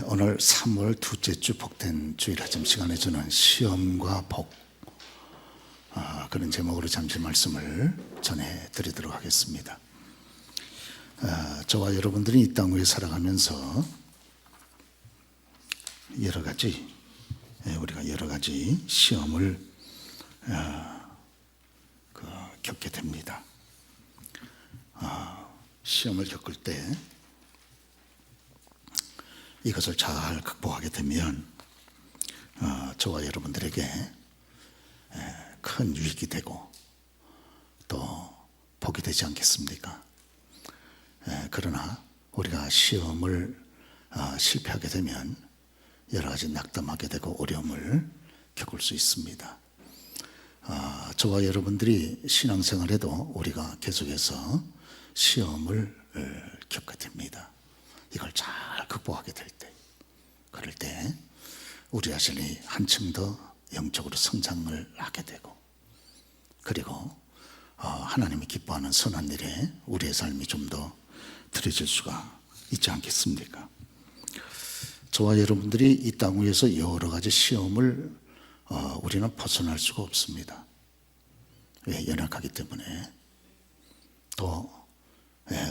오늘 3월 둘째 주 복된 주일 아침 시간에 저는 시험과 복 그런 제목으로 잠시 말씀을 전해드리도록 하겠습니다. 저와 여러분들이 이 땅 위에 살아가면서 우리가 여러 가지 시험을 겪게 됩니다. 시험을 겪을 때 이것을 잘 극복하게 되면 저와 여러분들에게 큰 유익이 되고 또 복이 되지 않겠습니까? 그러나 우리가 시험을 실패하게 되면 여러 가지 낙담하게 되고 어려움을 겪을 수 있습니다. 저와 여러분들이 신앙생활에도 우리가 계속해서 시험을 겪게 됩니다. 이걸 잘 극복하게 될 때, 그럴 때 우리 자신이 한층 더 영적으로 성장을 하게 되고, 그리고 하나님이 기뻐하는 선한 일에 우리의 삶이 좀 더 드려질 수가 있지 않겠습니까? 저와 여러분들이 이 땅 위에서 여러 가지 시험을 우리는 벗어날 수가 없습니다. 왜? 연약하기 때문에. 또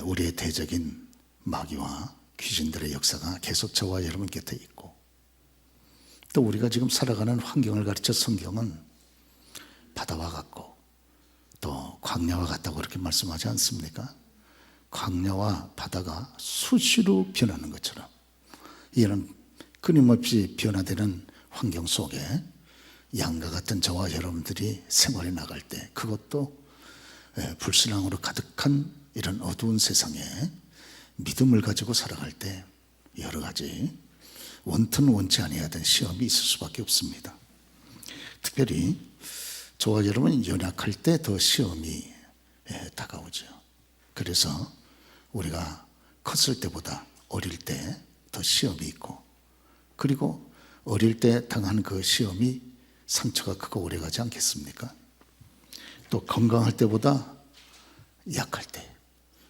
우리의 대적인 마귀와 귀신들의 역사가 계속 저와 여러분 곁에 있고, 또 우리가 지금 살아가는 환경을 가르쳐 성경은 바다와 같고 또 광야와 같다고 그렇게 말씀하지 않습니까? 광야와 바다가 수시로 변하는 것처럼 이런 끊임없이 변화되는 환경 속에 양과 같은 저와 여러분들이 생활해 나갈 때, 그것도 불신앙으로 가득한 이런 어두운 세상에 믿음을 가지고 살아갈 때 여러 가지 원튼 원치 아니해야 된 시험이 있을 수밖에 없습니다. 특별히 저와 여러분이 연약할 때 더 시험이 다가오죠. 그래서 우리가 컸을 때보다 어릴 때 더 시험이 있고, 그리고 어릴 때 당한 그 시험이 상처가 크고 오래가지 않겠습니까? 또 건강할 때보다 약할 때,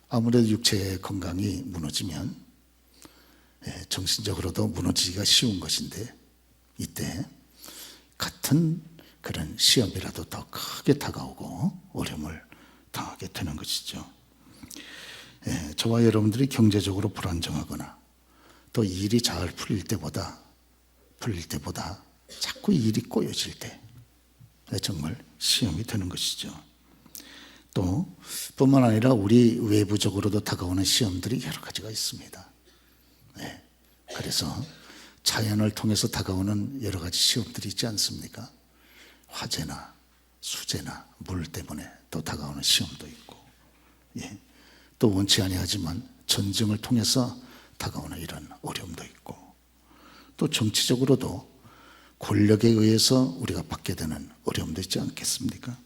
아무래도 육체의 건강이 무너지면 정신적으로도 무너지기가 쉬운 것인데, 이때 같은 그런 시험이라도 더 크게 다가오고 어려움을 당하게 되는 것이죠. 저와 여러분들이 경제적으로 불안정하거나 또 일이 잘 풀릴 때보다 자꾸 일이 꼬여질 때 정말 시험이 되는 것이죠. 또 뿐만 아니라 우리 외부적으로도 다가오는 시험들이 여러 가지가 있습니다. 그래서 자연을 통해서 다가오는 여러 가지 시험들이 있지 않습니까? 화재나 수재나 물 때문에 또 다가오는 시험도 있고, 또 원치 아니하지만 전쟁을 통해서 다가오는 이런 어려움도 있고, 또 정치적으로도 권력에 의해서 우리가 받게 되는 어려움도 있지 않겠습니까?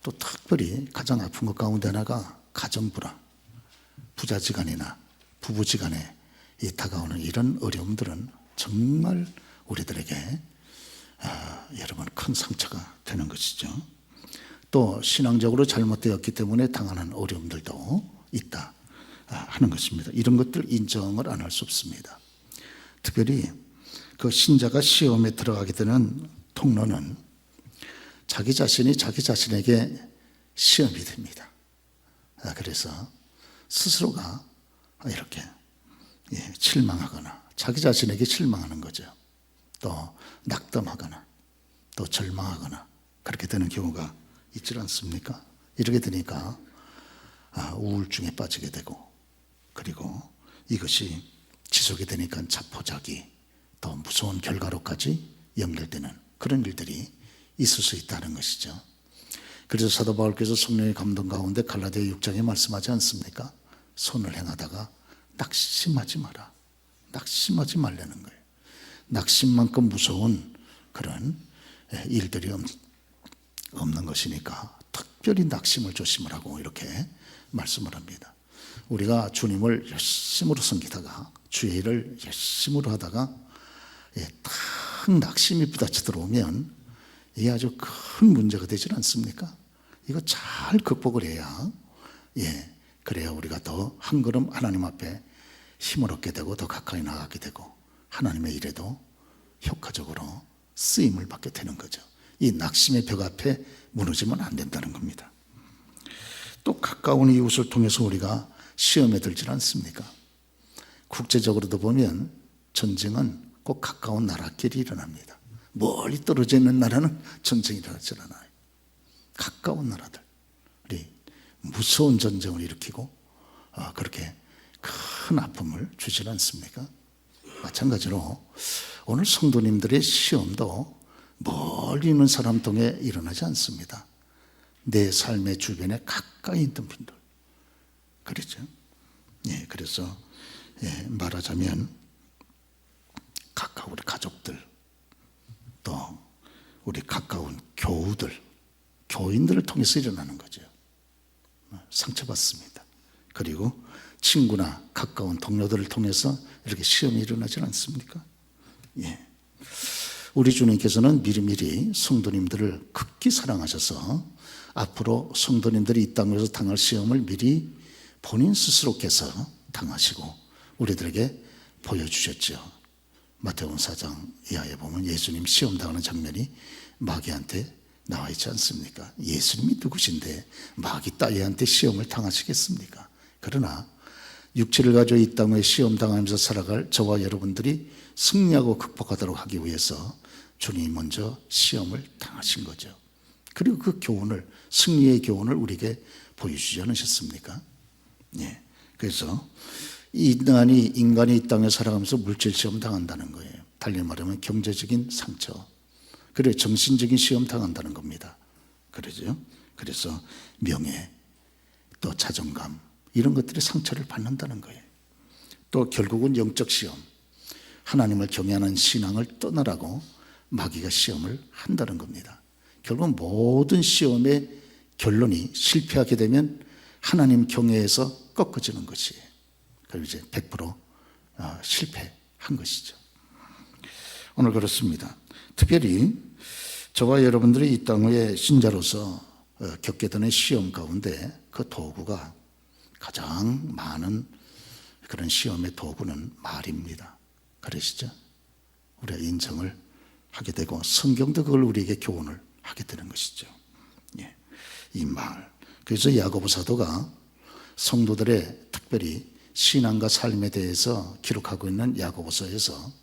또 특별히 가장 아픈 것 가운데 하나가 가정불화, 부자지간이나 부부지간에 이 다가오는 이런 어려움들은 정말 우리들에게 여러분 큰 상처가 되는 것이죠. 또 신앙적으로 잘못되었기 때문에 당하는 어려움들도 있다 하는 것입니다. 이런 것들 인정을 안 할 수 없습니다. 특별히 그 신자가 시험에 들어가게 되는 통로는 자기 자신이 자기 자신에게 시험이 됩니다. 그래서 스스로가 이렇게 실망하거나 자기 자신에게 실망하는 거죠. 또 낙담하거나 또 절망하거나 그렇게 되는 경우가 있지 않습니까? 이렇게 되니까 우울증에 빠지게 되고, 그리고 이것이 지속이 되니까 자포자기, 또 무서운 결과로까지 연결되는 그런 일들이 있을 수 있다는 것이죠. 그래서 사도 바울께서 성령의 감동 가운데 갈라디아 6장에 말씀하지 않습니까? 선을 행하다가 낙심하지 마라. 낙심하지 말라는 거예요. 낙심만큼 무서운 그런 일들이 없는 것이니까 특별히 낙심을 조심을 하고 이렇게 말씀을 합니다. 우리가 주님을 열심으로 섬기다가 주의 일을 열심으로 하다가 딱 낙심이 부딪혀 들어오면 이게 아주 큰 문제가 되지 않습니까? 이거 잘 극복을 해야 그래야 우리가 더 한 걸음 하나님 앞에 힘을 얻게 되고 더 가까이 나가게 되고 하나님의 일에도 효과적으로 쓰임을 받게 되는 거죠. 이 낙심의 벽 앞에 무너지면 안 된다는 겁니다. 또 가까운 이웃을 통해서 우리가 시험에 들지 않습니까? 국제적으로도 보면 전쟁은 꼭 가까운 나라끼리 일어납니다. 멀리 떨어져 있는 나라는 전쟁이 일어나지 않아요. 가까운 나라들, 우리 무서운 전쟁을 일으키고 그렇게 큰 아픔을 주지 않습니까? 마찬가지로 오늘 성도님들의 시험도 멀리 있는 사람 통해 일어나지 않습니다. 내 삶의 주변에 가까이 있던 분들, 그렇죠? 예, 그래서 말하자면 가까운 우리 가족들, 또 우리 가까운 교우들, 교인들을 통해서 일어나는 거죠. 상처받습니다. 그리고 친구나 가까운 동료들을 통해서 이렇게 시험이 일어나지 않습니까? 예. 우리 주님께서는 미리미리 성도님들을 극히 사랑하셔서 앞으로 성도님들이 이 땅에서 당할 시험을 미리 본인 스스로께서 당하시고 우리들에게 보여주셨죠. 마태복음 4장 이하에 보면 예수님 시험 당하는 장면이 마귀한테 나와 있지 않습니까? 예수님이 누구신데 마귀 따위한테 시험을 당하시겠습니까? 그러나 육체를 가지고 이 땅에 시험 당하면서 살아갈 저와 여러분들이 승리하고 극복하도록 하기 위해서 주님이 먼저 시험을 당하신 거죠. 그리고 그 교훈을, 승리의 교훈을 우리에게 보여주지 않으셨습니까? 예. 그래서 인간이 이 땅에 살아가면서 물질 시험 당한다는 거예요. 달리 말하면 경제적인 상처, 그리고 정신적인 시험 당한다는 겁니다. 그러죠? 그래서 명예, 또 자존감, 이런 것들이 상처를 받는다는 거예요. 또 결국은 영적 시험, 하나님을 경외하는 신앙을 떠나라고 마귀가 시험을 한다는 겁니다. 결국 모든 시험의 결론이 실패하게 되면 하나님 경외에서 꺾어지는 것이에요. 그리고 이제 100% 실패한 것이죠. 오늘 그렇습니다. 특별히 저와 여러분들이 이 땅의 신자로서 겪게 되는 시험 가운데 그 도구가, 가장 많은 그런 시험의 도구는 말입니다. 그러시죠? 우리가 인정을 하게 되고 성경도 그걸 우리에게 교훈을 하게 되는 것이죠. 예, 이 말. 그래서 야고보 사도가 성도들의 특별히 신앙과 삶에 대해서 기록하고 있는 야고보서에서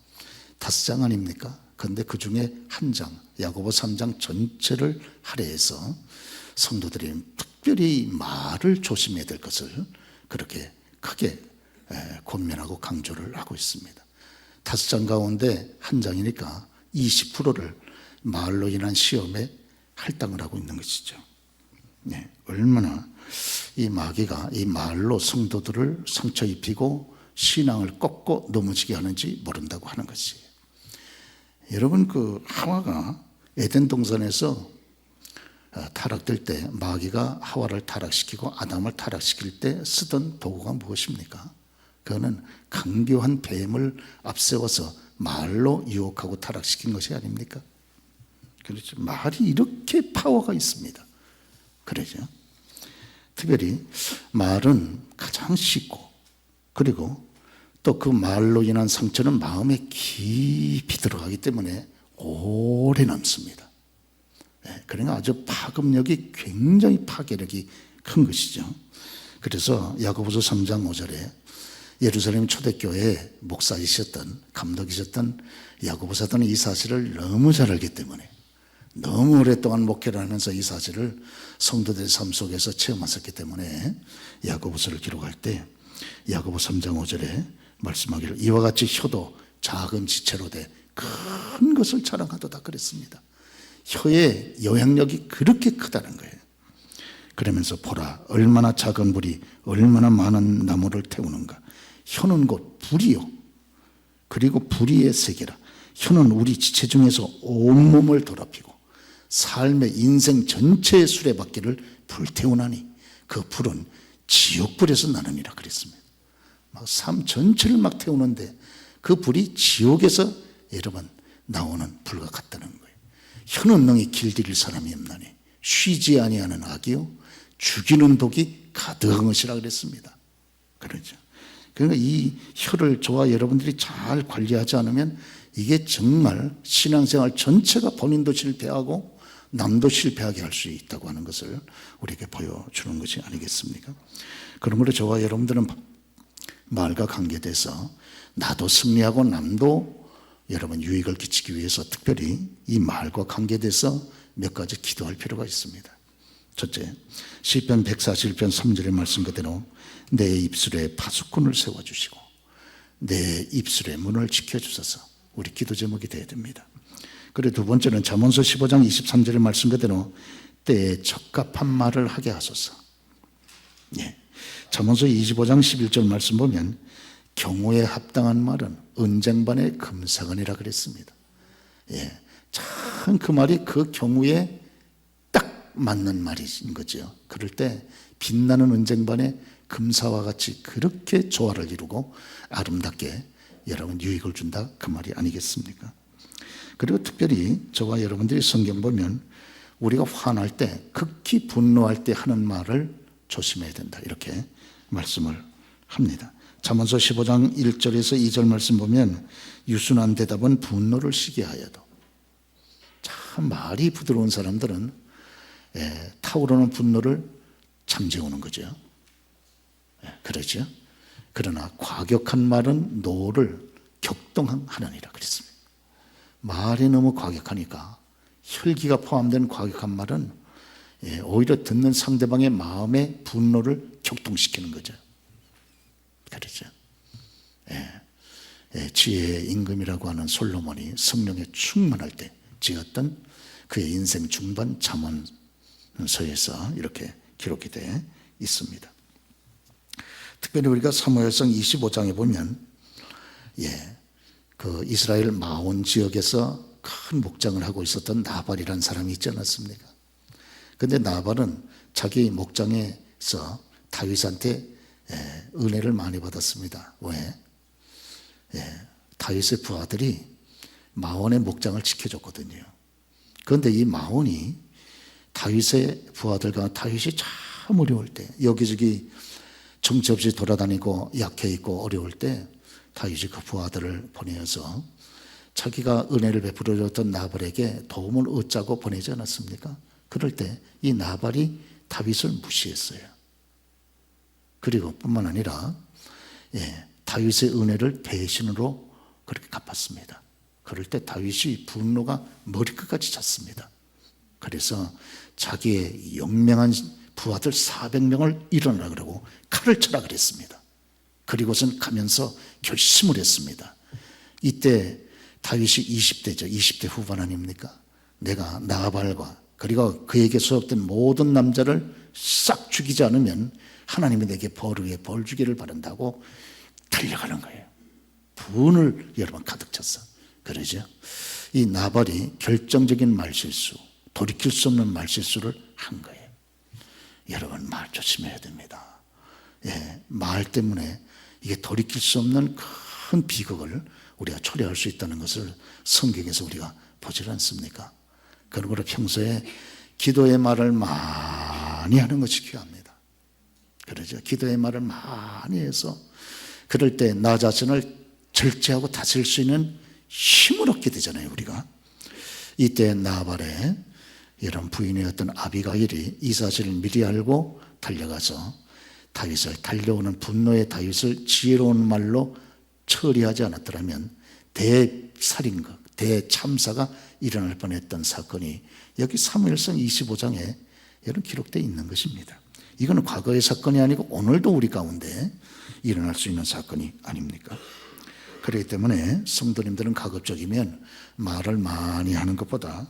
5장 아닙니까? 그런데 그 중에 한 장, 야고보 3장 전체를 할애해서 성도들이 특별히 말을 조심해야 될 것을 그렇게 크게 권면하고 강조를 하고 있습니다. 5장 가운데 한 장이니까 20%를 말로 인한 시험에 할당을 하고 있는 것이죠. 네, 얼마나 이 마귀가 이 말로 성도들을 상처 입히고 신앙을 꺾고 넘어지게 하는지 모른다고 하는 것이에요. 여러분, 그 하와가 에덴 동산에서 타락될 때 마귀가 하와를 타락시키고 아담을 타락시킬 때 쓰던 도구가 무엇입니까? 그거는 강교한 뱀을 앞세워서 말로 유혹하고 타락시킨 것이 아닙니까? 그렇죠. 말이 이렇게 파워가 있습니다. 그러죠. 특별히 말은 가장 쉽고, 그리고 또 그 말로 인한 상처는 마음에 깊이 들어가기 때문에 오래 남습니다. 그러니까 아주 파급력이, 굉장히 파괴력이 큰 것이죠. 그래서 야고보서 3장 5절에 예루살렘 초대교회 목사이셨던, 감독이셨던 야고보 사도는 이 사실을 너무 잘 알기 때문에, 너무 오랫동안 목회를 하면서 이 사실을 성도들의 삶 속에서 체험하셨기 때문에 야고보서를 기록할 때 야고보 3장 5절에 말씀하기를 이와 같이 혀도 작은 지체로 돼 큰 것을 자랑하도다 그랬습니다. 혀의 영향력이 그렇게 크다는 거예요. 그러면서 보라, 얼마나 작은 불이 얼마나 많은 나무를 태우는가. 혀는 곧 불이요, 그리고 불의의 세계라. 혀는 우리 지체 중에서 온몸을 더럽히고 삶의 인생 전체의 수레바퀴를 불태우나니 그 불은 지옥불에서 나느니라 그랬습니다. 막 삶 전체를 막 태우는데 그 불이 지옥에서 여러분 나오는 불과 같다는 거예요. 혀는 능히 길들일 사람이 없나니 쉬지 아니하는 악이요 죽이는 독이 가득한 것이라 그랬습니다. 그렇죠. 그러니까 이 혀를 저와 여러분들이 잘 관리하지 않으면 이게 정말 신앙생활 전체가 본인도 실패하고 남도 실패하게 할 수 있다고 하는 것을 우리에게 보여주는 것이 아니겠습니까? 그러므로 저와 여러분들은 말과 관계돼서 나도 승리하고 남도 여러분 유익을 끼치기 위해서 특별히 이 말과 관계돼서 몇 가지 기도할 필요가 있습니다. 첫째, 시편 141편 3절의 말씀 그대로 내 입술에 파수꾼을 세워주시고 내 입술의 문을 지켜주셔서 우리 기도 제목이 되어야 됩니다. 그리고 두 번째는 잠언서 15장 23절의 말씀 그대로 때에 적합한 말을 하게 하소서. 예. 잠언서 25장 11절 말씀 보면 경우에 합당한 말은 은쟁반의 금사건이라 그랬습니다. 예. 참 그 말이 그 경우에 딱 맞는 말인 거죠. 그럴 때 빛나는 은쟁반의 금사와 같이 그렇게 조화를 이루고 아름답게 여러분 유익을 준다 그 말이 아니겠습니까? 그리고 특별히 저와 여러분들이 성경 보면 우리가 화날 때 극히 분노할 때 하는 말을 조심해야 된다 이렇게 말씀을 합니다. 잠언서 15장 1절에서 2절 말씀 보면 유순한 대답은 분노를 시게 하여도 참 말이 부드러운 사람들은 타오르는 분노를 잠재우는 거죠. 그렇죠. 그러나 과격한 말은 노를 격동하느니라 그랬습니다. 말이 너무 과격하니까 혈기가 포함된 과격한 말은 오히려 듣는 상대방의 마음의 분노를 격동시키는 거죠. 그렇죠. 지혜의 임금이라고 하는 솔로몬이 성령에 충만할 때 지었던 그의 인생 중반 잠언서에서 이렇게 기록이 되어 있습니다. 특별히 우리가 사무엘상 25장에 보면 그 이스라엘 마온 지역에서 큰 목장을 하고 있었던 나발이라는 사람이 있지 않았습니까? 그런데 나발은 자기 목장에서 다윗한테 은혜를 많이 받았습니다. 왜? 다윗의 부하들이 마온의 목장을 지켜줬거든요. 그런데 이 마온이 다윗의 부하들과 다윗이 참 어려울 때 여기저기 정처없이 돌아다니고 약해있고 어려울 때 다윗이 그 부하들을 보내어서 자기가 은혜를 베풀어줬던 나발에게 도움을 얻자고 보내지 않았습니까? 그럴 때 이 나발이 다윗을 무시했어요. 그리고 뿐만 아니라 다윗의 은혜를 배신으로 그렇게 갚았습니다. 그럴 때 다윗이 분노가 머리끝까지 찼습니다. 그래서 자기의 영명한 부하들 400명을 일어나라 그러고 칼을 쳐라 그랬습니다. 그리고선 가면서 결심을 했습니다. 이때 다윗이 20대죠. 20대 후반 아닙니까? 내가 나발과 그리고 그에게 소속된 모든 남자를 싹 죽이지 않으면 하나님이 내게 벌 위에 벌 주기를 바란다고 달려가는 거예요. 분을 여러분 가득 찼어. 그러죠? 이 나발이 결정적인 말실수, 돌이킬 수 없는 말실수를 한 거예요. 여러분 말 조심해야 됩니다. 말 때문에 이게 돌이킬 수 없는 큰 비극을 우리가 초래할 수 있다는 것을 성경에서 우리가 보지 않습니까? 그러므로 평소에 기도의 말을 많이 하는 것이 귀합니다. 그러죠? 기도의 말을 많이 해서 그럴 때 나 자신을 절제하고 다스릴 수 있는 힘을 얻게 되잖아요, 우리가. 이때 나발의 이런 부인이었던 아비가일이 이 사실을 미리 알고 달려가서 다윗을 달려오는 분노의 다윗을 지혜로운 말로 처리하지 않았더라면 대살인과 대참사가 일어날 뻔했던 사건이 여기 사무엘상 25장에 이런 기록되어 있는 것입니다. 이거는 과거의 사건이 아니고 오늘도 우리 가운데 일어날 수 있는 사건이 아닙니까? 그렇기 때문에 성도님들은 가급적이면 말을 많이 하는 것보다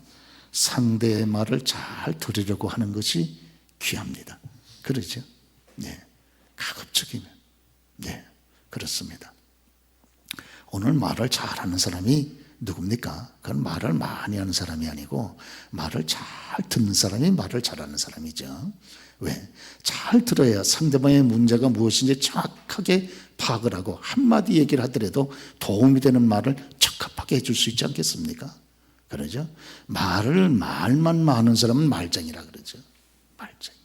상대의 말을 잘 들으려고 하는 것이 귀합니다. 그렇죠? 가급적이면. 그렇습니다. 오늘 말을 잘하는 사람이 누굽니까? 그건 말을 많이 하는 사람이 아니고 말을 잘 듣는 사람이 말을 잘하는 사람이죠. 왜? 잘 들어야 상대방의 문제가 무엇인지 정확하게 파악을 하고 한마디 얘기를 하더라도 도움이 되는 말을 적합하게 해줄 수 있지 않겠습니까? 그러죠? 말만 많은 사람은 말쟁이라 그러죠. 말쟁이.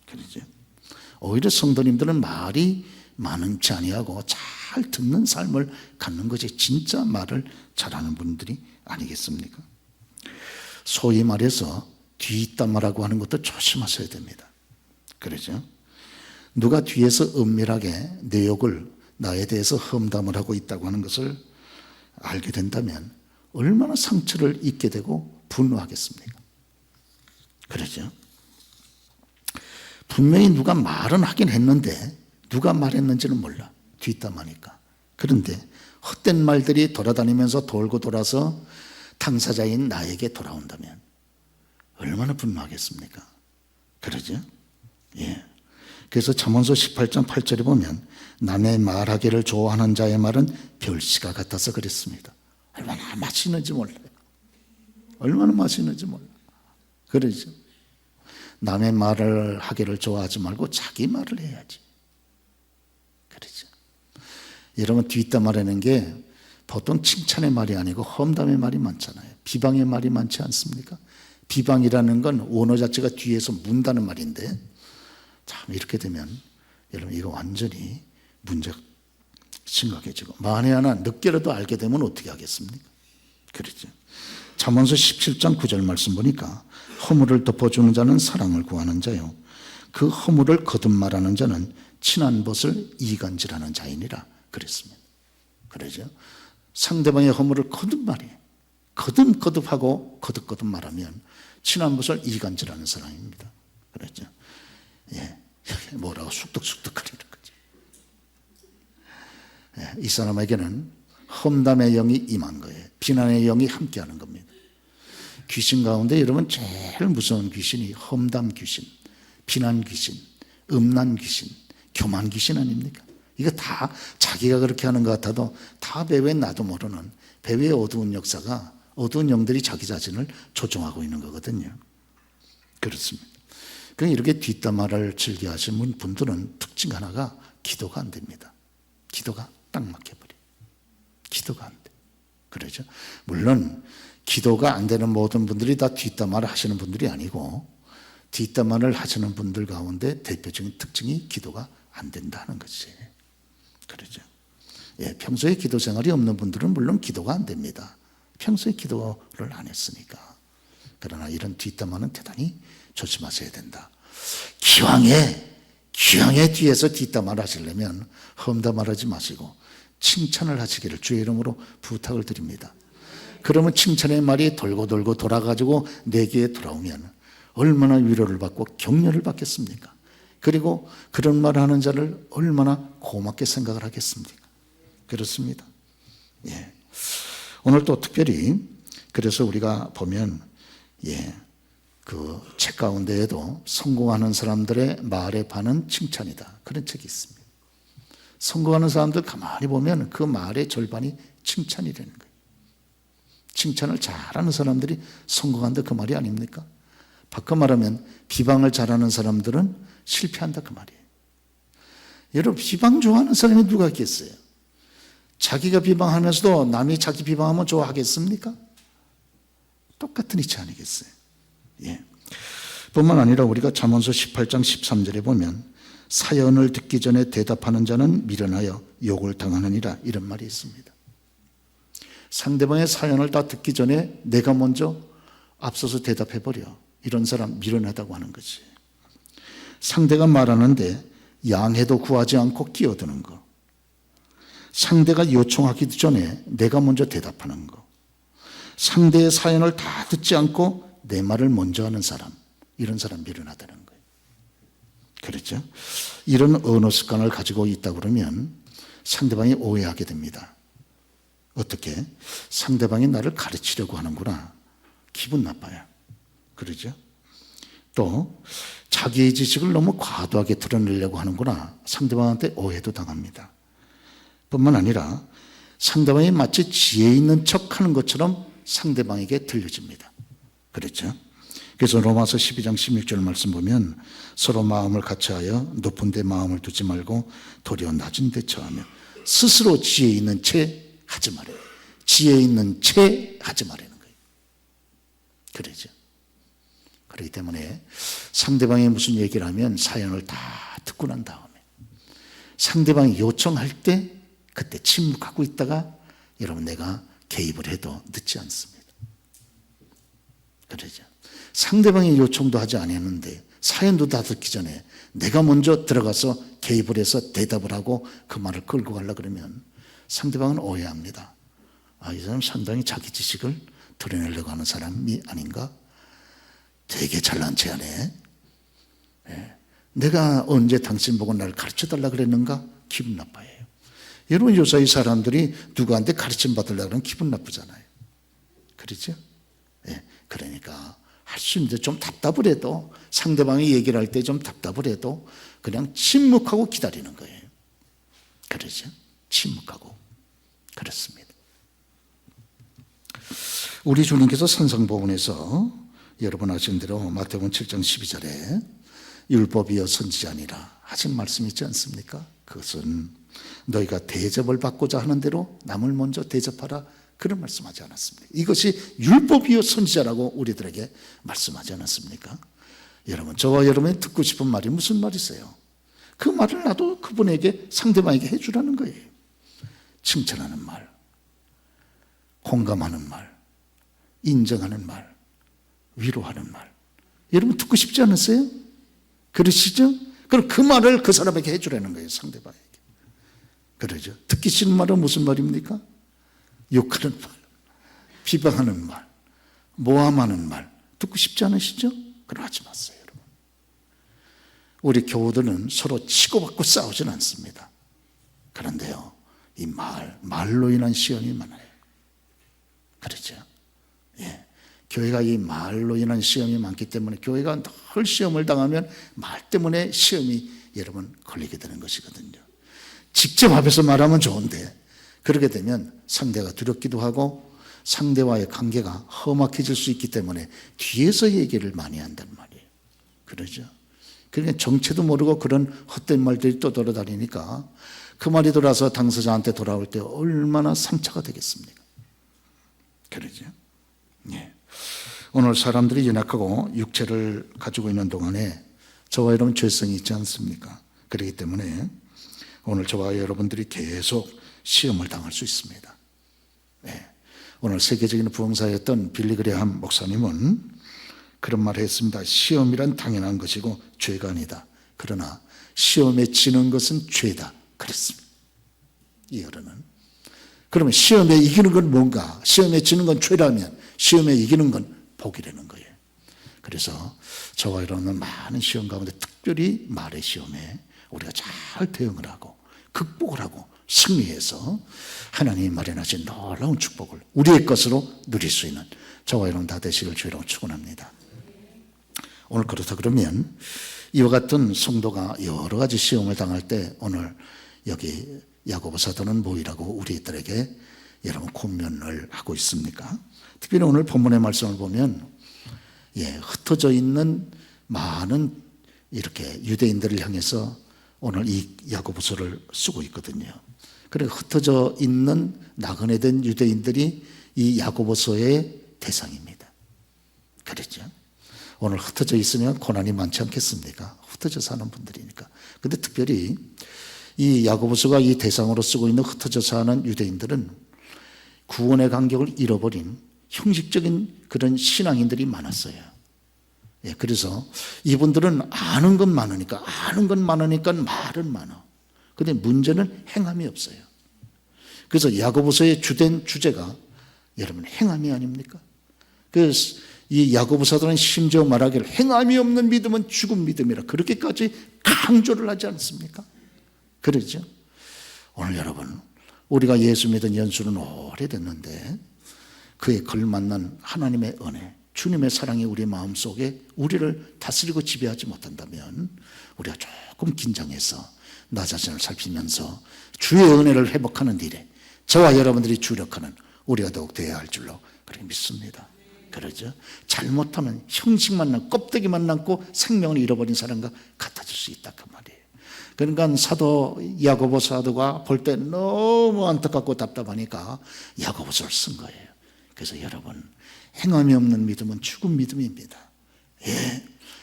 그러죠? 오히려 성도님들은 말이 많지 아니하고 잘 듣는 삶을 갖는 것이 진짜 말을 잘하는 분들이 아니겠습니까? 소위 말해서 뒷담화라고 하는 것도 조심하셔야 됩니다. 그러죠? 누가 뒤에서 은밀하게 내 욕을 나에 대해서 험담을 하고 있다고 하는 것을 알게 된다면 얼마나 상처를 입게 되고 분노하겠습니까? 그러죠? 분명히 누가 말은 하긴 했는데 누가 말했는지는 몰라. 뒷담화니까. 그런데 헛된 말들이 돌아다니면서 돌고 돌아서 당사자인 나에게 돌아온다면 얼마나 분노하겠습니까? 그러죠? 예. 그래서 잠언서 18장 8절에 보면 남의 말하기를 좋아하는 자의 말은 별시가 같아서 그랬습니다. 얼마나 맛있는지 몰라요. 얼마나 맛있는지 몰라. 그러죠? 남의 말을 하기를 좋아하지 말고 자기 말을 해야지. 그러죠? 여러분, 뒷담화라는 게 보통 칭찬의 말이 아니고 험담의 말이 많잖아요. 비방의 말이 많지 않습니까? 비방이라는 건 원어 자체가 뒤에서 문다는 말인데, 참 이렇게 되면 여러분 이거 완전히 문제가 심각해지고, 만에 하나 늦게라도 알게 되면 어떻게 하겠습니까? 그렇죠. 잠언서 17장 9절 말씀 보니까 허물을 덮어주는 자는 사랑을 구하는 자요, 그 허물을 거듭 말하는 자는 친한 벗을 이간질하는 자이니라 그랬습니다. 그러죠. 상대방의 허물을 거듭 말해, 거듭하고 거듭 말하면 친한 벗을 이간질하는 사람입니다. 그렇죠. 예, 뭐라고 쑥덕쑥덕거리는 거죠. 예, 이 사람에게는 험담의 영이 임한 거예요. 비난의 영이 함께하는 겁니다. 귀신 가운데 여러분 제일 무서운 귀신이 험담 귀신, 비난 귀신, 음란 귀신, 교만 귀신 아닙니까? 이거 다 자기가 그렇게 하는 것 같아도 다 배후에 나도 모르는 배후의 어두운 역사가, 어두운 영들이 자기 자신을 조종하고 있는 거거든요. 그렇습니다. 그러니까 이렇게 뒷담화를 즐겨 하시는 분들은 특징 하나가 기도가 안 됩니다. 기도가 딱 막혀버려요. 기도가 안 돼. 그러죠. 물론 기도가 안 되는 모든 분들이 다 뒷담화를 하시는 분들이 아니고, 뒷담화를 하시는 분들 가운데 대표적인 특징이 기도가 안 된다는 것이. 그러죠. 예, 평소에 기도 생활이 없는 분들은 물론 기도가 안 됩니다. 평소에 기도를 안 했으니까. 그러나 이런 뒷담화는 대단히 조심하셔야 된다. 기왕에 뒤에서 뒷담화를 하시려면 험담을 하지 마시고 칭찬을 하시기를 주의 이름으로 부탁을 드립니다. 그러면 칭찬의 말이 돌고 돌아가지고 내게 돌아오면 얼마나 위로를 받고 격려를 받겠습니까? 그리고 그런 말을 하는 자를 얼마나 고맙게 생각을 하겠습니까? 그렇습니다. 예. 오늘 또 특별히 그래서 우리가 보면 그 책 가운데에도 성공하는 사람들의 말의 반은 칭찬이다, 그런 책이 있습니다. 성공하는 사람들 가만히 보면 그 말의 절반이 칭찬이라는 거예요. 칭찬을 잘하는 사람들이 성공한다, 그 말이 아닙니까? 바꿔 말하면 비방을 잘하는 사람들은 실패한다, 그 말이에요. 여러분, 비방 좋아하는 사람이 누가 있겠어요? 자기가 비방하면서도 남이 자기 비방하면 좋아하겠습니까? 똑같은 이치 아니겠어요? 예. 뿐만 아니라 우리가 잠언서 18장 13절에 보면 사연을 듣기 전에 대답하는 자는 미련하여 욕을 당하느니라, 이런 말이 있습니다. 상대방의 사연을 다 듣기 전에 내가 먼저 앞서서 대답해버려, 이런 사람 미련하다고 하는 거지. 상대가 말하는데 양해도 구하지 않고 끼어드는 거, 상대가 요청하기도 전에 내가 먼저 대답하는 거, 상대의 사연을 다 듣지 않고 내 말을 먼저 하는 사람, 이런 사람 미련하다는 거예요. 그렇죠? 이런 언어 습관을 가지고 있다 그러면 상대방이 오해하게 됩니다. 어떻게? 상대방이 나를 가르치려고 하는구나, 기분 나빠요. 그러죠? 또 자기의 지식을 너무 과도하게 드러내려고 하는구나, 상대방한테 오해도 당합니다. 뿐만 아니라 상대방이 마치 지혜 있는 척하는 것처럼 상대방에게 들려집니다. 그렇죠? 그래서 로마서 12장 16절 말씀 보면 서로 마음을 같이하여 높은 데 마음을 두지 말고 도리어 낮은 데 처하며 스스로 지혜 있는 채 하지 말아요. 지혜 있는 채 하지 말라는 거예요. 그러죠? 그렇기 때문에 상대방이 무슨 얘기를 하면 사연을 다 듣고 난 다음에 상대방이 요청할 때 그때 침묵하고 있다가 여러분 내가 개입을 해도 늦지 않습니다. 그러죠. 상대방이 요청도 하지 않았는데 사연도 다 듣기 전에 내가 먼저 들어가서 개입을 해서 대답을 하고 그 말을 끌고 가려고 그러면 상대방은 오해합니다. 아, 이 사람 상당히 자기 지식을 드러내려고 하는 사람이 아닌가? 되게 잘난 체 하네. 내가 언제 당신 보고 나를 가르쳐달라 그랬는가? 기분 나빠해요. 여러분 요새 이 사람들이 누구한테 가르침 받으려고 하면 기분 나쁘잖아요. 그렇죠? 그러니까 할 수 있는데 좀 답답을 해도 상대방이 얘기를 할 때 좀 답답을 해도 그냥 침묵하고 기다리는 거예요. 그러죠? 침묵하고. 그렇습니다. 우리 주님께서 산상보훈에서 여러분 아시는 대로 마태복음 7장 12절에 율법이여 선지자니라 하신 말씀이 있지 않습니까? 그것은 너희가 대접을 받고자 하는 대로 남을 먼저 대접하라, 그런 말씀하지 않았습니까? 이것이 율법이요 선지자라고 우리들에게 말씀하지 않았습니까? 여러분, 저와 여러분이 듣고 싶은 말이 무슨 말이세요? 그 말을 나도 그분에게, 상대방에게 해주라는 거예요. 칭찬하는 말, 공감하는 말, 인정하는 말, 위로하는 말. 여러분 듣고 싶지 않으세요? 그러시죠? 그럼 그 말을 그 사람에게 해주라는 거예요, 상대방에게. 그러죠. 듣기 싫은 말은 무슨 말입니까? 욕하는 말, 비방하는 말, 모함하는 말, 듣고 싶지 않으시죠? 그럼 하지 마세요, 여러분. 우리 교우들은 서로 치고받고 싸우진 않습니다. 그런데요, 이 말로 인한 시험이 많아요. 그렇죠? 예. 교회가 이 말로 인한 시험이 많기 때문에 교회가 늘 시험을 당하면 말 때문에 시험이 여러분 걸리게 되는 것이거든요. 직접 앞에서 말하면 좋은데 그렇게 되면 상대가 두렵기도 하고 상대와의 관계가 험악해질 수 있기 때문에 뒤에서 얘기를 많이 한단 말이에요. 그러죠? 그러니까 정체도 모르고 그런 헛된 말들이 또 돌아다니니까 그 말이 돌아서 당사자한테 돌아올 때 얼마나 상처가 되겠습니까? 그러죠? 예. 오늘 사람들이 연약하고 육체를 가지고 있는 동안에 저와 여러분 죄성이 있지 않습니까? 그렇기 때문에 오늘 저와 여러분들이 계속 시험을 당할 수 있습니다. 네. 오늘 세계적인 부흥사였던 빌리 그레함 목사님은 그런 말을 했습니다. 시험이란 당연한 것이고 죄가 아니다. 그러나 시험에 지는 것은 죄다. 그랬습니다. 이 어른은. 그러면 시험에 이기는 건 뭔가? 시험에 지는 건 죄라면 시험에 이기는 건 복이라는 거예요. 그래서 저와 여러분은 많은 시험 가운데 특별히 말의 시험에 우리가 잘 대응을 하고 극복을 하고 승리해서 하나님이 마련하신 놀라운 축복을 우리의 것으로 누릴 수 있는 저와 여러분 다 되시길 주의로 축원합니다. 오늘 그렇다 그러면 이와 같은 성도가 여러 가지 시험을 당할 때 오늘 여기 야고보 사도는 뭐이라고 우리들에게 여러분 권면을 하고 있습니까? 특별히 오늘 본문의 말씀을 보면 흩어져 있는 많은 이렇게 유대인들을 향해서 오늘 이 야고보서를 쓰고 있거든요. 그래서 흩어져 있는 나그네 된 유대인들이 이 야고보서의 대상입니다. 그렇죠? 오늘 흩어져 있으면 고난이 많지 않겠습니까? 흩어져 사는 분들이니까. 근데 특별히 이 야고보서가 이 대상으로 쓰고 있는 흩어져 사는 유대인들은 구원의 간격을 잃어버린 형식적인 그런 신앙인들이 많았어요. 그래서 이분들은 아는 건 많으니까 말은 많아. 그런데 문제는 행함이 없어요. 그래서 야고보서의 주된 주제가 여러분 행함이 아닙니까? 그래서 이 야고보 사도는 심지어 말하기를 행함이 없는 믿음은 죽은 믿음이라 그렇게까지 강조를 하지 않습니까? 그러죠? 오늘 여러분 우리가 예수 믿은 연수는 오래됐는데 그에 걸맞는 하나님의 은혜, 주님의 사랑이 우리 마음속에 우리를 다스리고 지배하지 못한다면 우리가 조금 긴장해서 나 자신을 살피면서 주의 은혜를 회복하는 일에 저와 여러분들이 주력하는 우리가 더욱 되어야 할 줄로 그렇게 믿습니다. 그러죠? 잘못하면 형식만 남고 껍데기만 남고 생명을 잃어버린 사람과 같아질 수 있다 그 말이에요. 그러니까 사도 야고보 사도가 볼 때 너무 안타깝고 답답하니까 야고보서를 쓴 거예요. 그래서 여러분 행함이 없는 믿음은 죽은 믿음입니다.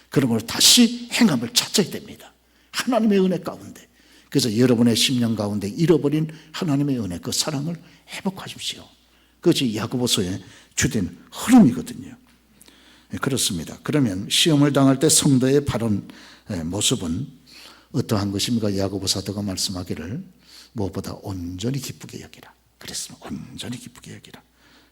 그런 걸 다시 행함을 찾아야 됩니다. 하나님의 은혜 가운데. 그래서 여러분의 심령 가운데 잃어버린 하나님의 은혜, 그 사랑을 회복하십시오. 그것이 야고보서의 주된 흐름이거든요. 그렇습니다. 그러면 시험을 당할 때 성도의 바른 모습은 어떠한 것입니까? 야고보 사도가 말씀하기를 무엇보다 온전히 기쁘게 여기라 그랬습니다. 온전히 기쁘게 여기라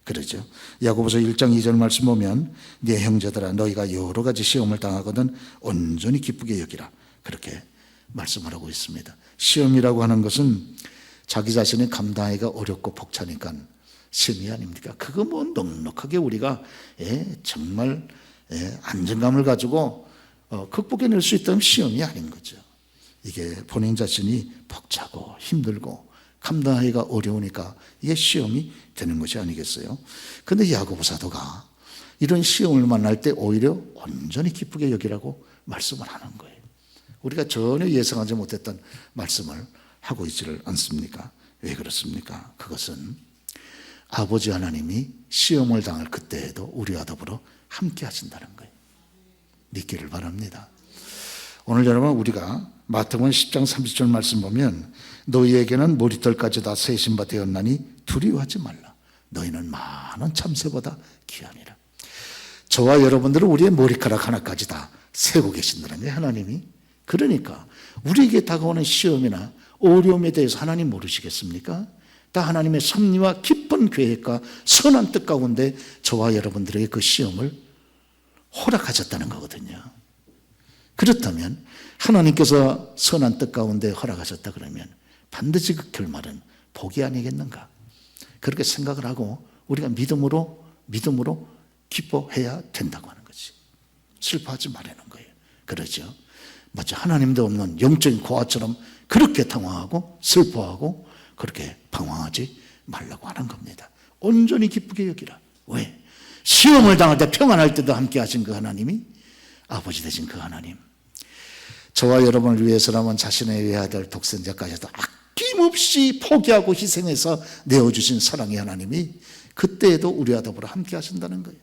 그러죠. 야고보서 1장 2절 말씀 보면 네 형제들아 너희가 여러 가지 시험을 당하거든 온전히 기쁘게 여기라 그렇게 말씀을 하고 있습니다. 시험이라고 하는 것은 자기 자신이 감당하기가 어렵고 벅차니까 시험이 아닙니까? 그거 뭐 넉넉하게 우리가 정말 안정감을 가지고 극복해낼 수 있다면 시험이 아닌 거죠. 이게 본인 자신이 벅차고 힘들고 감당하기가 어려우니까 이게 시험이 되는 것이 아니겠어요? 그런데 야고보 사도가 이런 시험을 만날 때 오히려 온전히 기쁘게 여기라고 말씀을 하는 거예요. 우리가 전혀 예상하지 못했던 말씀을 하고 있지를 않습니까? 왜 그렇습니까? 그것은 아버지 하나님이 시험을 당할 그때에도 우리와 더불어 함께 하신다는 거예요. 믿기를 바랍니다. 오늘 여러분 우리가 마태복음 10장 30절 말씀 보면 너희에게는 머리털까지 다 세신 바 되었나니 두려워하지 말라. 너희는 많은 참새보다 귀하니라. 저와 여러분들은 우리의 머리카락 하나까지 다 세고 계신다는 거예요, 하나님이. 그러니까 우리에게 다가오는 시험이나 어려움에 대해서 하나님 모르시겠습니까? 다 하나님의 섭리와 깊은 계획과 선한 뜻 가운데 저와 여러분들에게 그 시험을 허락하셨다는 거거든요. 그렇다면 하나님께서 선한 뜻 가운데 허락하셨다 그러면 반드시 그 결말은 복이 아니겠는가? 그렇게 생각을 하고 우리가 믿음으로 기뻐해야 된다고 하는 거지. 슬퍼하지 말라는 거예요. 그러죠. 마치 하나님도 없는 영적인 고아처럼 그렇게 당황하고 슬퍼하고 그렇게 방황하지 말라고 하는 겁니다. 온전히 기쁘게 여기라. 왜? 시험을 당할 때 평안할 때도 함께 하신 그 하나님이 아버지 되신 그 하나님, 저와 여러분을 위해서라면 자신의 외아들 독생자까지도 아낌없이 포기하고 희생해서 내어주신 사랑의 하나님이 그때에도 우리와 더불어 함께 하신다는 거예요.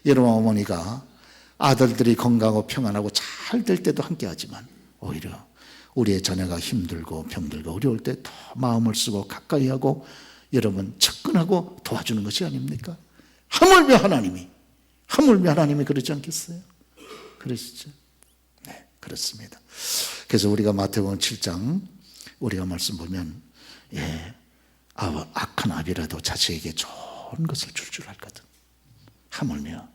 여러분 어머니가 아들들이 건강하고 평안하고 잘 될 때도 함께 하지만 오히려 우리의 자녀가 힘들고 병들고 어려울 때 더 마음을 쓰고 가까이 하고 여러분 접근하고 도와주는 것이 아닙니까? 하물며 하나님이 그러지 않겠어요? 그러시죠? 네, 그렇습니다. 그래서 우리가 마태복음 7장 우리가 말씀 보면 악한 아비라도 자식에게 좋은 것을 줄 알거든. 하물며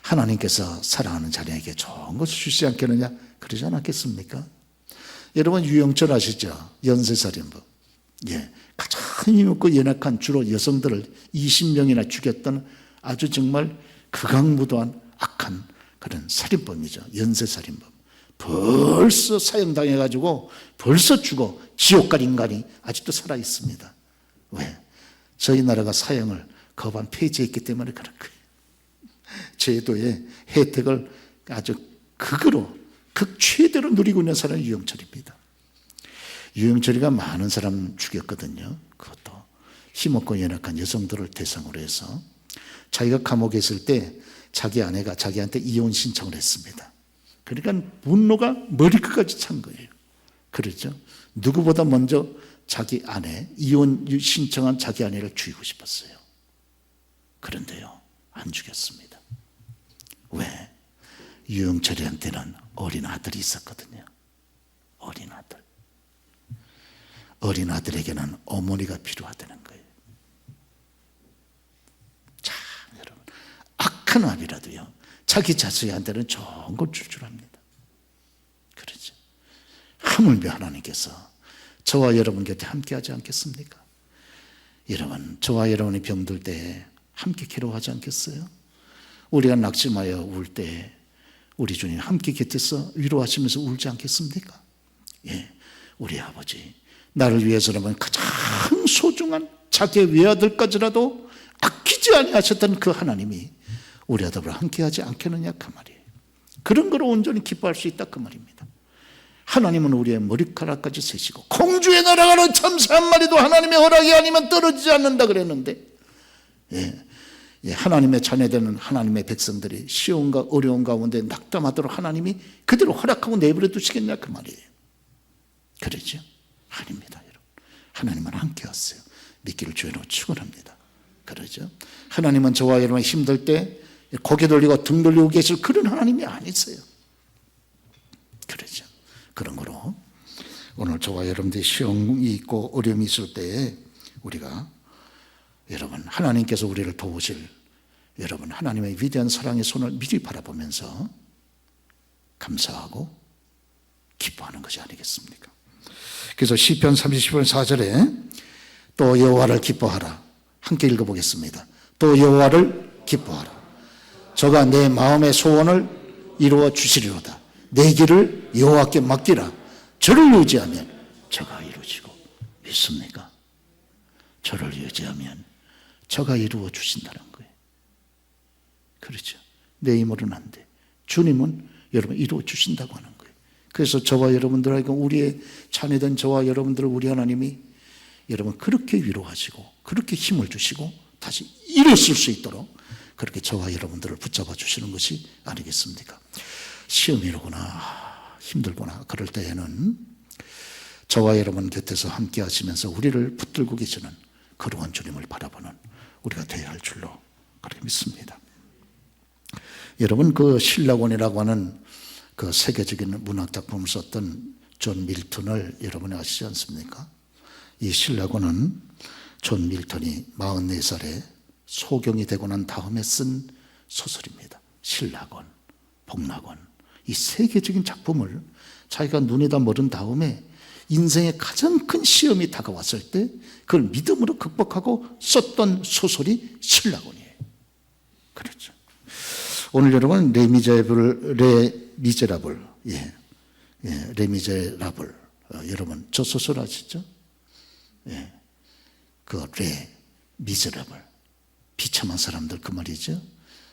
하나님께서 사랑하는 자녀에게 좋은 것을 주시지 않겠느냐? 그러지 않았겠습니까? 여러분 유영철 아시죠? 연쇄살인범. 가장 힘없고 연약한 주로 여성들을 20명이나 죽였던 아주 정말 극악무도한 악한 그런 살인범이죠. 연쇄살인범. 벌써 사형당해가지고 벌써 죽어 지옥 갈 인간이 아직도 살아있습니다. 왜? 저희 나라가 사형을 거반 폐지했기 때문에 그런 거예요. 제도의 혜택을 아주 극최대로 누리고 있는 사람이 유영철입니다. 유영철이가 많은 사람 죽였거든요. 그것도 힘없고 연약한 여성들을 대상으로 해서 자기가 감옥에 있을 때 자기 아내가 자기한테 이혼 신청을 했습니다. 그러니까 분노가 머리끝까지 찬 거예요. 그렇죠? 누구보다 먼저 자기 아내, 이혼 신청한 자기 아내를 죽이고 싶었어요. 그런데요, 안 죽였습니다. 왜? 유영철이한테는 어린 아들이 있었거든요. 어린 아들. 어린 아들에게는 어머니가 필요하다는 거예요. 자, 여러분, 악한 아비라도요, 자기 자식한테는 좋은 걸 줄 압니다. 그렇죠. 하물며 하나님께서 저와 여러분 곁에 함께 하지 않겠습니까? 여러분, 저와 여러분이 병들 때 함께 괴로워하지 않겠어요? 우리가 낙심하여 울 때 우리 주님 함께 곁에서 위로하시면서 울지 않겠습니까? 우리 아버지, 나를 위해서라면 가장 소중한 자기의 외아들까지라도 아끼지 아니하셨던 그 하나님이 우리와 더불어 함께하지 않겠느냐 그 말이에요. 그런 걸 온전히 기뻐할 수 있다 그 말입니다. 하나님은 우리의 머리카락까지 세시고 공주에 날아가는 참새 한 마리도 하나님의 허락이 아니면 떨어지지 않는다 그랬는데, 하나님의 자녀되는 하나님의 백성들이 시험과 어려움 가운데 낙담하도록 하나님이 그대로 허락하고 내버려 두시겠냐 그 말이에요. 그러죠? 아닙니다, 여러분. 하나님은 함께 하세요. 믿기를 주여로 축원합니다. 그러죠? 하나님은 저와 여러분이 힘들 때 고개 돌리고 등 돌리고 계실 그런 하나님이 아니세요. 그러죠? 그런 거로 오늘 저와 여러분들이 시험이 있고 어려움이 있을 때에 우리가 여러분 하나님께서 우리를 도우실 여러분 하나님의 위대한 사랑의 손을 미리 바라보면서 감사하고 기뻐하는 것이 아니겠습니까? 그래서 시편 30편 4절에 또 여호와를 기뻐하라. 함께 읽어보겠습니다. 또 여호와를 기뻐하라. 저가 내 마음의 소원을 이루어 주시리로다. 내 길을 여호와께 맡기라. 저를 의지하면 저가 이루어지고. 믿습니까? 저를 의지하면 저가 이루어 주신다는 거예요. 그렇죠? 내 힘으로는 안 돼. 주님은 여러분 이루어 주신다고 하는 거예요. 그래서 저와 여러분들에게 우리의 자녀된 저와 여러분들을 우리 하나님이 여러분 그렇게 위로하시고 그렇게 힘을 주시고 다시 일어설 수 있도록 그렇게 저와 여러분들을 붙잡아 주시는 것이 아니겠습니까? 시험이 오거나 힘들거나 그럴 때에는 저와 여러분 곁에서 함께 하시면서 우리를 붙들고 계시는 거룩한 주님을 바라보는 우리가 되어야 할 줄로 그렇게 믿습니다. 여러분 그 신라곤이라고 하는 그 세계적인 문학 작품을 썼던 존 밀턴을 여러분이 아시지 않습니까? 이 신라곤은 존 밀턴이 44살에 소경이 되고 난 다음에 쓴 소설입니다. 신라곤, 복락원 이 세계적인 작품을 자기가 눈에다 머른 다음에 인생의 가장 큰 시험이 다가왔을 때 그걸 믿음으로 극복하고 썼던 소설이 신라곤이에요. 그렇죠. 오늘 여러분 레미제라블 여러분 저 소설 아시죠? 그 레미제라블 비참한 사람들 그 말이죠.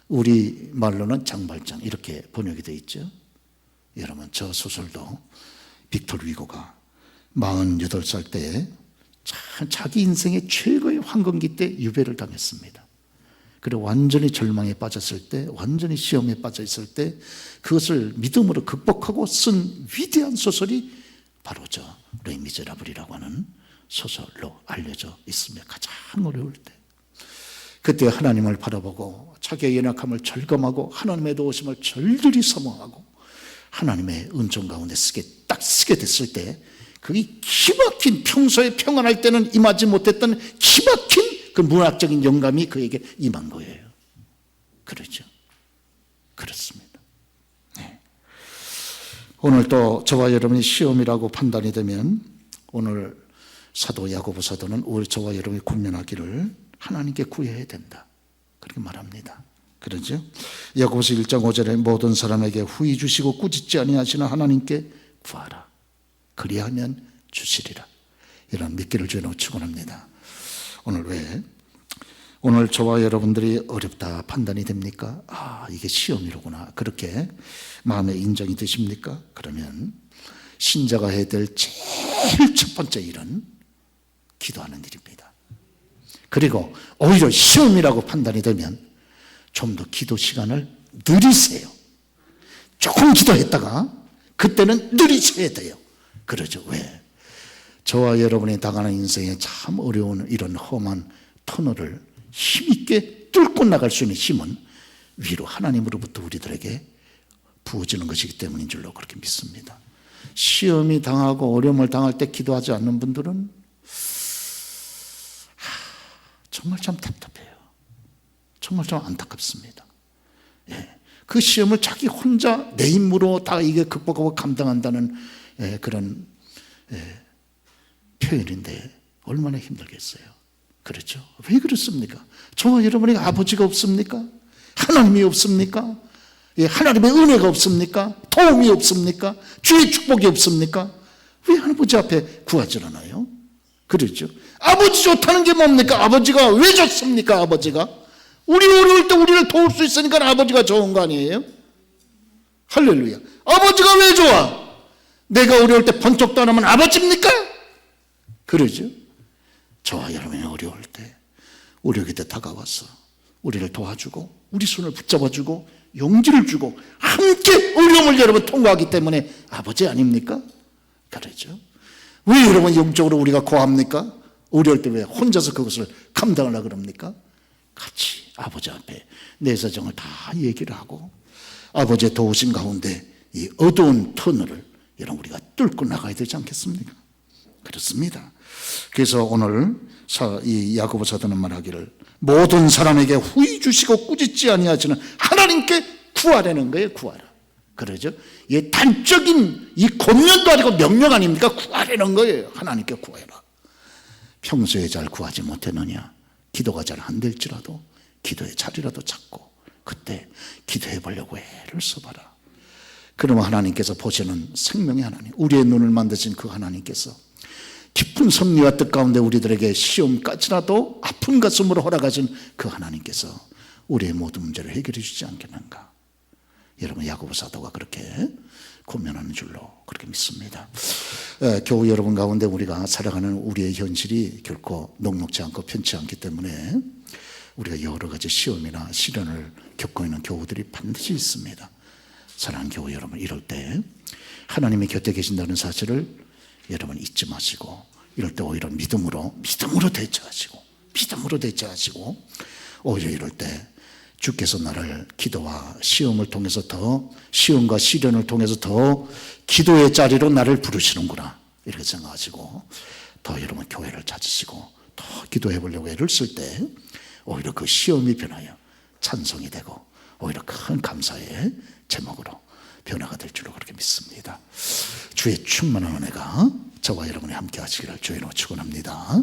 우리 말로는 장발장 이렇게 번역이 되어 있죠. 여러분 저 소설도 빅토르 위고가 48살 때에 자기 인생의 최고의 황금기 때 유배를 당했습니다. 그리고 완전히 절망에 빠졌을 때, 완전히 시험에 빠져 있을 때 그것을 믿음으로 극복하고 쓴 위대한 소설이 바로 저 레미제라블이라고 하는 소설로 알려져 있습니다. 가장 어려울 때 그때 하나님을 바라보고 자기의 연약함을 절감하고 하나님의 도우심을 절절히 사모하고 하나님의 은총 가운데 딱 쓰게 됐을 때 그게 기막힌 평소에 평안할 때는 임하지 못했던 기막힌 그 문학적인 영감이 그에게 임한 거예요. 그렇죠? 그렇습니다. 네. 오늘 또 저와 여러분이 시험이라고 판단이 되면 오늘 사도 야고보 사도는 우리 저와 여러분이 권면하기를 하나님께 구해야 된다. 그렇게 말합니다. 그러죠? 야고보서 1장 5절에 모든 사람에게 후히 주시고 꾸짖지 아니하시는 하나님께 구하라. 그리하면 주시리라. 이런 믿기를 주여 축원합니다. 오늘 저와 여러분들이 어렵다 판단이 됩니까? 이게 시험이로구나. 그렇게 마음에 인정이 되십니까? 그러면 신자가 해야 될 제일 첫 번째 일은 기도하는 일입니다. 그리고 오히려 시험이라고 판단이 되면 좀 더 기도 시간을 늘리세요. 조금 기도했다가 그때는 늘리셔야 돼요. 그러죠. 왜? 저와 여러분이 당하는 인생에 참 어려운 이런 험한 터널을 힘있게 뚫고 나갈 수 있는 힘은 위로 하나님으로부터 우리들에게 부어지는 것이기 때문인 줄로 그렇게 믿습니다. 시험이 당하고 어려움을 당할 때 기도하지 않는 분들은 정말 참 답답해요. 정말 좀 안타깝습니다. 그 시험을 자기 혼자 내 힘으로 다 이게 극복하고 감당한다는 그런 표현인데 얼마나 힘들겠어요. 그렇죠? 왜 그렇습니까? 저와 여러분에게 아버지가 없습니까? 하나님이 없습니까? 하나님의 은혜가 없습니까? 도움이 없습니까? 주의 축복이 없습니까? 왜 아버지 앞에 구하지 않아요? 그렇죠? 아버지 좋다는 게 뭡니까? 아버지가 왜 좋습니까? 아버지가 우리 어려울 때 우리를 도울 수 있으니까 아버지가 좋은 거 아니에요? 할렐루야. 아버지가 왜 좋아? 내가 어려울 때 번쩍도 안 하면 아버지입니까? 그러죠? 저와 여러분이 어려울 때 우리 곁에 다가와서 우리를 도와주고 우리 손을 붙잡아주고 용기를 주고 함께 어려움을 여러분 통과하기 때문에 아버지 아닙니까? 그러죠. 왜 여러분 영적으로 우리가 고합니까? 어려울 때 왜 혼자서 그것을 감당하려고 그럽니까? 같이 아버지 앞에 내 사정을 다 얘기를 하고 아버지의 도우심 가운데 이 어두운 터널을 여러분 우리가 뚫고 나가야 되지 않겠습니까? 그렇습니다. 그래서 오늘 이 야고보 사도는 말하기를 모든 사람에게 후히 주시고 꾸짖지 아니하시는 하나님께 구하라는 거예요. 구하라. 그러죠? 이 단적인 이 권면도 아니고 명령 아닙니까? 구하라는 거예요. 하나님께 구해라. 평소에 잘 구하지 못했느냐? 기도가 잘 안 될지라도 기도의 자리라도 찾고 그때 기도해 보려고 애를 써봐라. 그러면 하나님께서 보시는 생명의 하나님, 우리의 눈을 만드신 그 하나님께서 깊은 섭리와 뜻 가운데 우리들에게 시험까지라도 아픈 가슴으로 허락하신 그 하나님께서 우리의 모든 문제를 해결해 주지 않겠는가. 여러분 야고보 사도가 그렇게 고면하는 줄로 그렇게 믿습니다. 교우 여러분 가운데 우리가 살아가는 우리의 현실이 결코 녹록지 않고 편치 않기 때문에 우리가 여러 가지 시험이나 시련을 겪고 있는 교우들이 반드시 있습니다. 사랑하는 교우 여러분, 이럴 때 하나님이 곁에 계신다는 사실을 여러분 잊지 마시고 이럴 때 오히려 믿음으로 대처하시고 오히려 이럴 때 주께서 나를 기도와 시험을 통해서 더 시험과 시련을 통해서 더 기도의 자리로 나를 부르시는구나 이렇게 생각하시고 더 여러분 교회를 찾으시고 더 기도해 보려고 애를 쓸 때 오히려 그 시험이 변하여 찬송이 되고 오히려 큰 감사의 제목으로 변화가 될 줄로 그렇게 믿습니다. 주의 충만한 은혜가 저와 여러분이 함께 하시기를 주의 이름으로 축원합니다.